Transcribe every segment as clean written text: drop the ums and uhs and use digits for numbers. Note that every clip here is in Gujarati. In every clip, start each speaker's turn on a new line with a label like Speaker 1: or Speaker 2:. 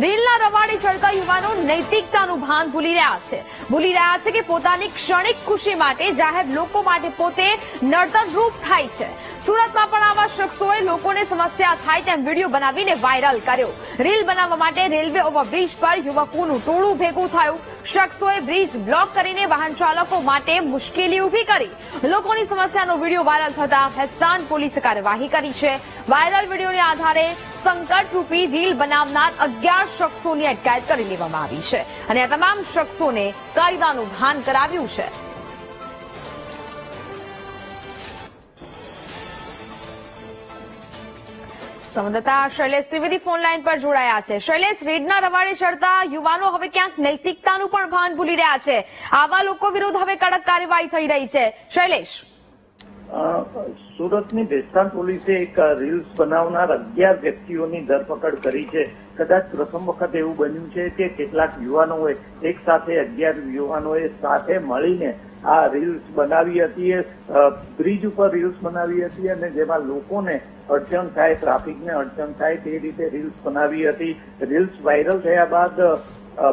Speaker 1: રેલના રવાડે ચડતા યુવાનો નૈતિકતાનું ભાન ભૂલી રહ્યા છે કે પોતાની ક્ષણિક ખુશી માટે જાહેર લોકો માટે પોતે નર્તનરૂપ થાય છે। સુરતમાં પણ આવા શખ્સોએ લોકોને સમસ્યા થાય તેમ વિડીયો બનાવીને વાયરલ કર્યો। રીલ બનાવવા માટે રેલવે ઓવરબ્રિજ પર યુવકોનું ટોળું ભેગું થયું। શખ્સોએ બ્રિજ બ્લોક કરીને વાહન ચાલકો માટે મુશ્કેલી ઉભી કરી। લોકોની સમસ્યાનો વિડીયો વાયરલ થતા હેસ્તાન પોલીસે કાર્યવાહી કરી છે। વાયરલ વિડીયોને આધારે સંકટરૂપી રીલ બનાવનાર 11 શખ્સોની અટકાયત કરી લેવામાં આવી છે અને આ તમામ શખ્સોને કાયદાનું ભાન કરાવ્યું છે। સંવાદદાતા શૈલેષ ત્રિવેદી ફોન લાઈન પર જોડાયા છે। શૈલેષ, રેલના રવાડે ચડતા યુવાનો હવે ક્યાંક નૈતિકતાનું પણ ભાન ભૂલી રહ્યા છે। આવા લોકો વિરુદ્ધ હવે કડક કાર્યવાહી થઈ રહી છે। શૈલેષ,
Speaker 2: સુરતની ભેસ્તાન પોલીસે એક રીલ્સ બનાવનાર 11 વ્યક્તિઓની ધરપકડ કરી છે। કદાચ પ્રથમ વખત એવું બન્યું છે કે કેટલાક યુવાનોએ એક સાથે 11 યુવાનોએ સાથે મળીને આ રીલ્સ બનાવી હતી। બ્રિજ ઉપર રીલ્સ બનાવી હતી અને જેમાં લોકોને અડચણ થાય, ટ્રાફિકને અડચણ થાય તે રીતે રીલ્સ બનાવી હતી। રીલ્સ વાયરલ થયા બાદ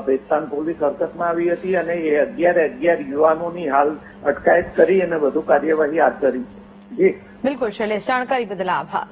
Speaker 2: ભેસ્તાન પોલીસ હરકતમાં આવી હતી અને એ 11 યુવાનોની હાલ અટકાયત કરી અને વધુ કાર્યવાહી હાથ ધરી છે। જી
Speaker 1: બિલકુલ શૈલેષ, જાણકારી બદલ આભાર।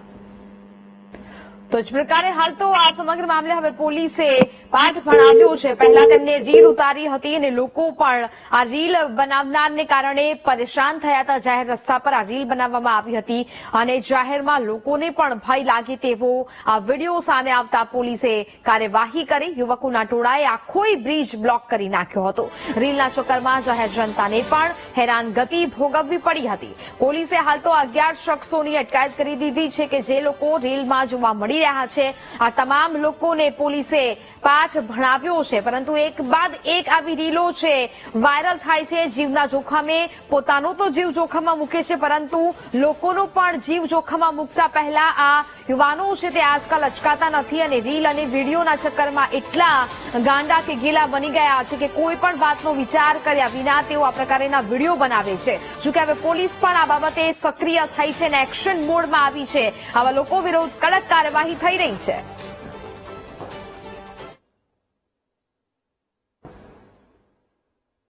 Speaker 1: તો જ પ્રકારે હાલ તો આ સમગ્ર મામલે હવે પોલીસે પાઠ ભણાવ્યો છે। પહેલા તેમને રીલ ઉતારી હતી અને લોકો પણ આ રીલ બનાવનારને કારણે પરેશાન થયા હતા। જાહેર રસ્તા પર આ રીલ બનાવવામાં આવી હતી અને જાહેરમાં લોકોને પણ ભય લાગે તેવો આ વિડીયો સામે આવતા પોલીસે કાર્યવાહી કરી। યુવકોના ટોળાએ આખોય બ્રિજ બ્લોક કરી નાખ્યો હતો। રીલના ચક્કરમાં જાહેર જનતાને પણ હેરાનગતિ ભોગવવી પડી હતી। પોલીસે હાલ તો 11 શખ્સોની અટકાયત કરી દીધી છે કે જે લોકો રીલમાં જોવા મળી રહ્યા છે। આ તમામ લોકોને પોલીસે પાઠ ભણાવ્યો છે, પરંતુ એક બાદ એક આવી રીલો છે વાયરલ થાય છે। જીવના જોખમે પોતાનો તો જીવ જોખમમાં મૂકે છે, પરંતુ લોકોનો પણ જીવ જોખમમાં મૂકતા પહેલા આ યુવાનો છે તે આજકાલ અચકાતા નથી અને રીલ અને વિડીયોના ચક્કરમાં એટલા ગાંડા કે ગીલા બની ગયા છે કે કોઈ પણ વાતનો વિચાર કર્યા વિના તેઓ આ પ્રકારના વિડીયો બનાવે છે। જોકે હવે પોલીસ પણ આ બાબતે સક્રિય થઈ છે અને એક્શન મોડમાં આવી છે। આવા લોકો વિરુદ્ધ કડક કાર્યવાહી થઈ રહી છે।